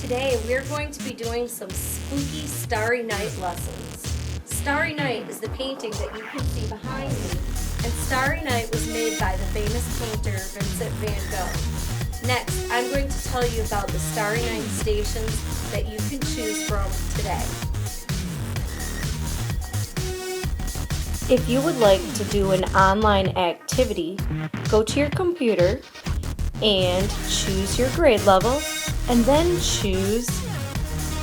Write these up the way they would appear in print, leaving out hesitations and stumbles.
Today we're going to be doing some spooky Starry Night lessons. Starry Night is the painting that you can see behind me, and Starry Night was made by the famous painter Vincent van Gogh. Next, I'm going to tell you about the Starry Night stations that you can choose from today. If you would like to do an online activity, go to your computer and choose your grade level, and then choose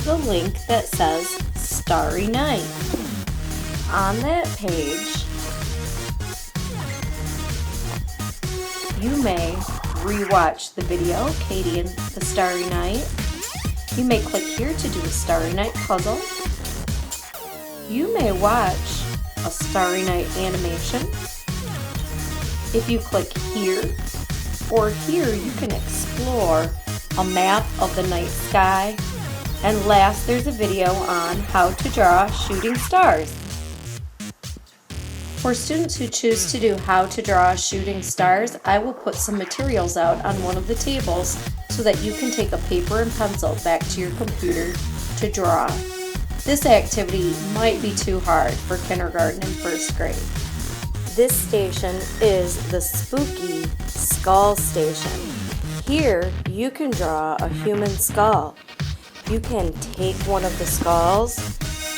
the link that says Starry Night. On that page, you may rewatch the video, Katie and the Starry Night. You may click here to do a Starry Night puzzle. You may watch a Starry Night animation. If you click here or here, you can explore a map of the night sky. And last, there's a video on how to draw shooting stars. For students who choose to do how to draw shooting stars, I will put some materials out on one of the tables so that you can take a paper and pencil back to your computer to draw. This activity might be too hard for kindergarten and first grade. This station is the spooky skull station. Here you can draw a human skull. You can take one of the skulls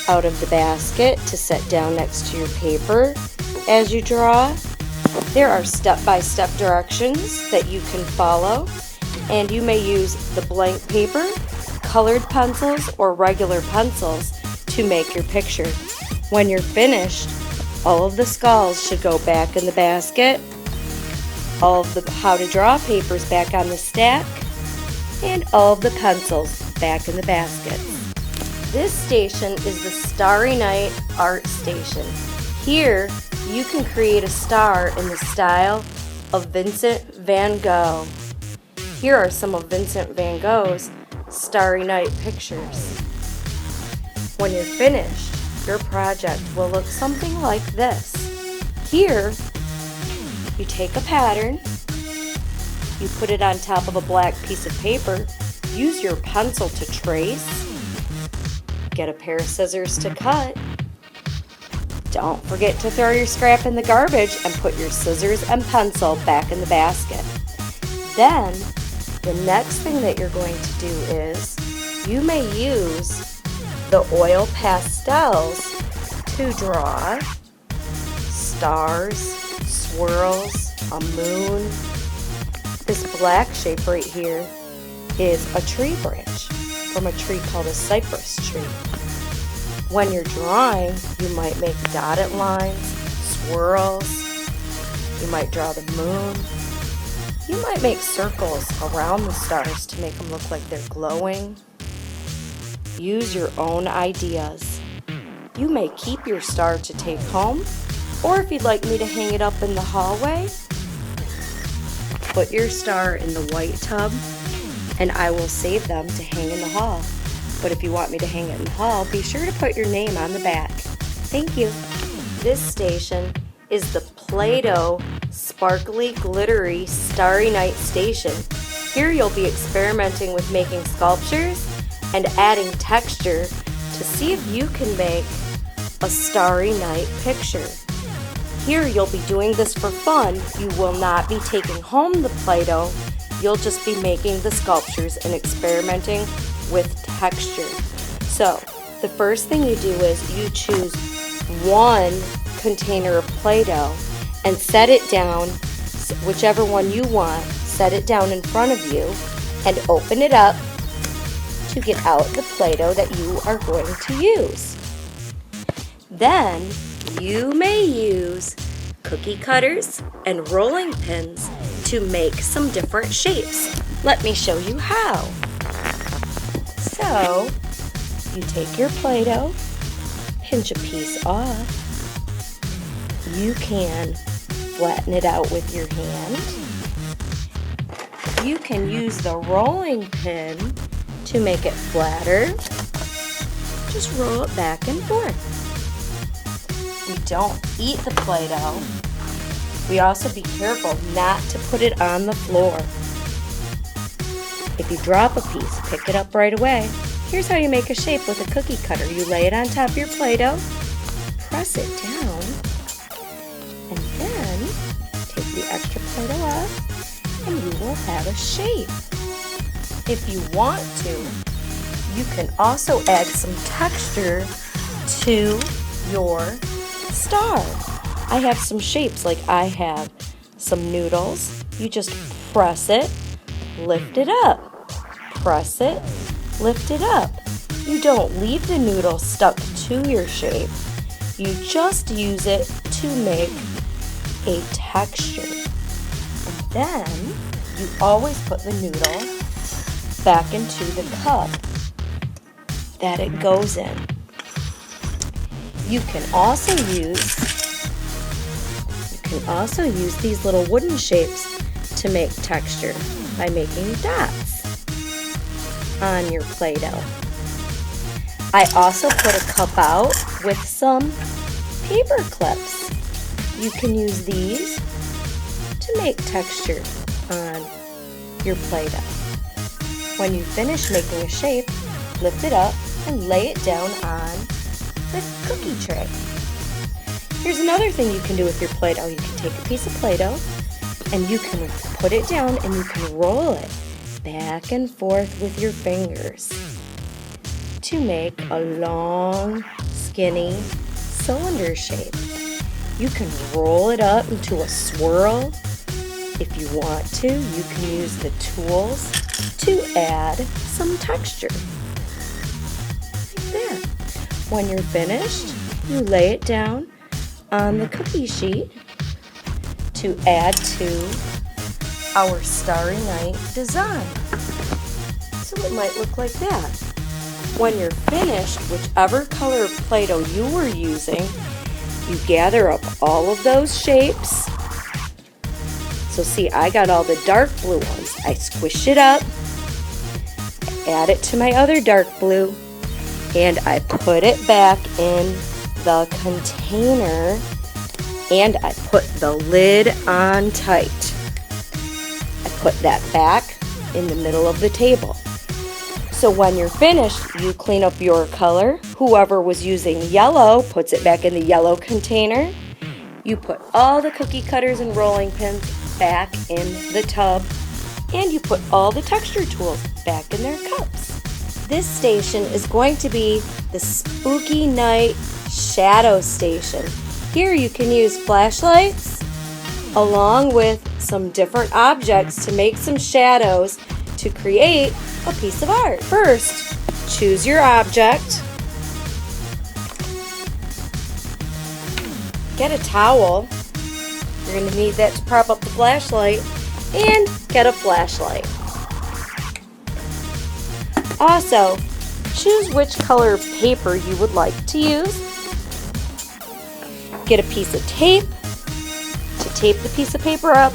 out of the basket to set down next to your paper as you draw. There are step-by-step directions that you can follow, and you may use the blank paper, colored pencils, or regular pencils to make your picture. When you're finished, all of the skulls should go back in the basket, all of the how to draw papers back on the stack, and all of the pencils back in the basket. This station is the Starry Night Art Station. Here, you can create a star in the style of Vincent van Gogh. Here are some of Vincent van Gogh's Starry Night pictures. When you're finished, your project will look something like this. Here, you take a pattern, you put it on top of a black piece of paper, use your pencil to trace, get a pair of scissors to cut. Don't forget to throw your scrap in the garbage and put your scissors and pencil back in the basket. Then, the next thing that you're going to do is, you may use the oil pastels to draw stars, swirls, a moon. This black shape right here is a tree branch from a tree called a cypress tree. When you're drawing, you might make dotted lines, swirls, you might draw the moon, you might make circles around the stars to make them look like they're glowing. Use your own ideas. You may keep your star to take home, or if you'd like me to hang it up in the hallway, put your star in the white tub and I will save them to hang in the hall. But if you want me to hang it in the hall, be sure to put your name on the back. Thank you. This station is the Playdough Sparkly Glittery Starry Night Station. Here you'll be experimenting with making sculptures and adding texture to see if you can make a starry night picture. Here you'll be doing this for fun. You will not be taking home the Play-Doh. You'll just be making the sculptures and experimenting with texture. So the first thing you do is you choose one container of Play-Doh and set it down, whichever one you want, set it down in front of you and open it up to get out the Play-Doh that you are going to use. Then you may use cookie cutters and rolling pins to make some different shapes. Let me show you how. So, you take your Play-Doh, pinch a piece off. You can flatten it out with your hand. You can use the rolling pin to make it flatter. Just roll it back and forth. We don't eat the Play-Doh. We also be careful not to put it on the floor. If you drop a piece, pick it up right away. Here's how you make a shape with a cookie cutter. You lay it on top of your Play-Doh, press it down, and then take the extra Play-Doh off, and you will have a shape. If you want to, you can also add some texture to your star. I have some shapes, like I have some noodles. You just press it, lift it up, press it, lift it up. You don't leave the noodle stuck to your shape. You just use it to make a texture. And then you always put the noodle back into the cup that it goes in. You can also use these little wooden shapes to make texture by making dots on your Play-Doh. I also put a cup out with some paper clips. You can use these to make texture on your Play-Doh. When you finish making a shape, lift it up and lay it down on the cookie tray. Here's another thing you can do with your Play-Doh. You can take a piece of Play-Doh and you can put it down and you can roll it back and forth with your fingers to make a long, skinny cylinder shape. You can roll it up into a swirl. If you want to, you can use the tools to add some texture. Like that. When you're finished, you lay it down on the cookie sheet to add to our Starry Night design. So it might look like that. When you're finished, whichever color of Play-Doh you were using, you gather up all of those shapes. So see, I got all the dark blue ones. I squish it up, add it to my other dark blue, and I put it back in the container, and I put the lid on tight. I put that back in the middle of the table. So when you're finished, you clean up your color. Whoever was using yellow puts it back in the yellow container. You put all the cookie cutters and rolling pins back in the tub, and you put all the texture tools back in their cups. This station is going to be the Spooky Night Shadow Station. Here you can use flashlights along with some different objects to make some shadows to create a piece of art. First, choose your object. Get a towel. You're going to need that to prop up the flashlight, and get a flashlight. Also, choose which color of paper you would like to use. Get a piece of tape to tape the piece of paper up,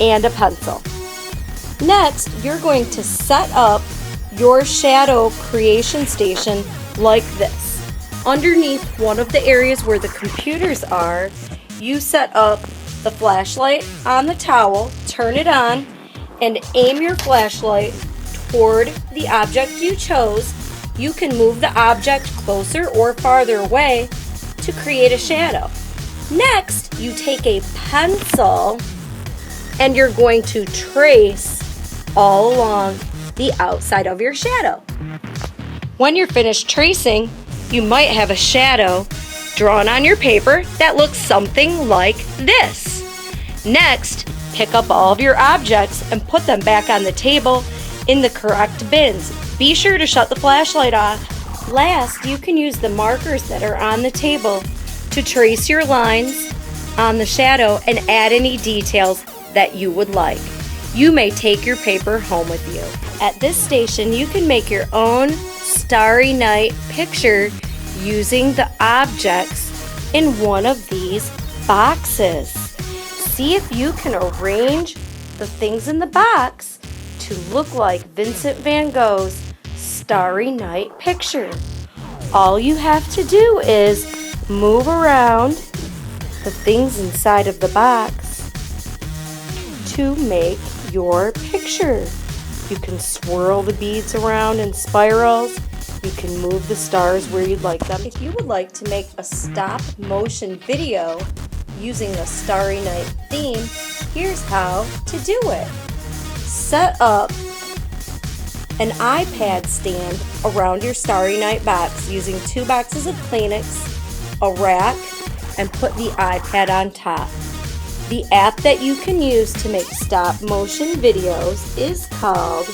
and a pencil. Next, you're going to set up your shadow creation station like this. Underneath one of the areas where the computers are, you set up the flashlight on the towel, turn it on, and aim your flashlight toward the object you chose. You can move the object closer or farther away to create a shadow. Next, you take a pencil and you're going to trace all along the outside of your shadow. When you're finished tracing, you might have a shadow drawn on your paper that looks something like this. Next, pick up all of your objects and put them back on the table in the correct bins. Be sure to shut the flashlight off. Last, you can use the markers that are on the table to trace your lines on the shadow and add any details that you would like. You may take your paper home with you. At this station, you can make your own Starry Night picture using the objects in one of these boxes. See if you can arrange the things in the box to look like Vincent van Gogh's Starry Night picture. All you have to do is move around the things inside of the box to make your picture. You can swirl the beads around in spirals. You can move the stars where you'd like them. If you would like to make a stop motion video using the Starry Night theme, here's how to do it. Set up an iPad stand around your Starry Night box using 2 boxes of Kleenex, a rack, and put the iPad on top. The app that you can use to make stop motion videos is called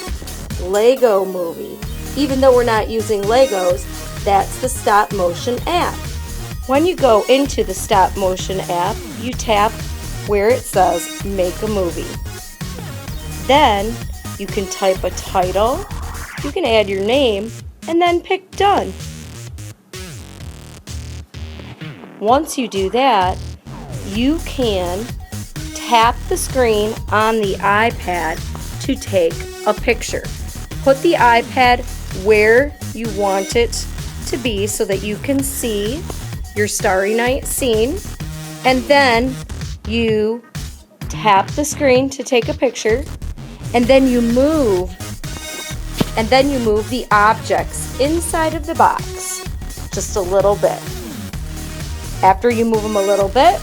Lego Movie. Even though we're not using Legos, that's the stop motion app. When you go into the stop motion app, you tap where it says make a movie. Then you can type a title, you can add your name, and then pick done. Once you do that, you can tap the screen on the iPad to take a picture. Put the iPad where you want it to be so that you can see your Starry Night scene, and then you tap the screen to take a picture, and then you move the objects inside of the box just a little bit. After you move them a little bit,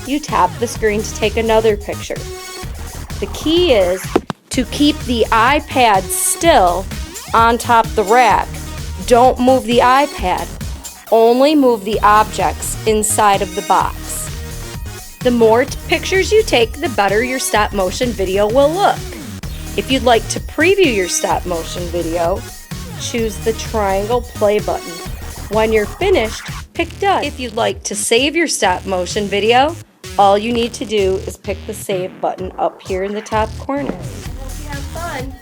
you tap the screen to take another picture. The key is to keep the iPad still on top of the rack. Don't move the iPad. Only move the objects inside of the box. The more pictures you take, the better your stop motion video will look. If you'd like to preview your stop motion video, choose the triangle play button. When you're finished, pick done. If you'd like to save your stop motion video, all you need to do is pick the save button up here in the top corner. Hope you have fun.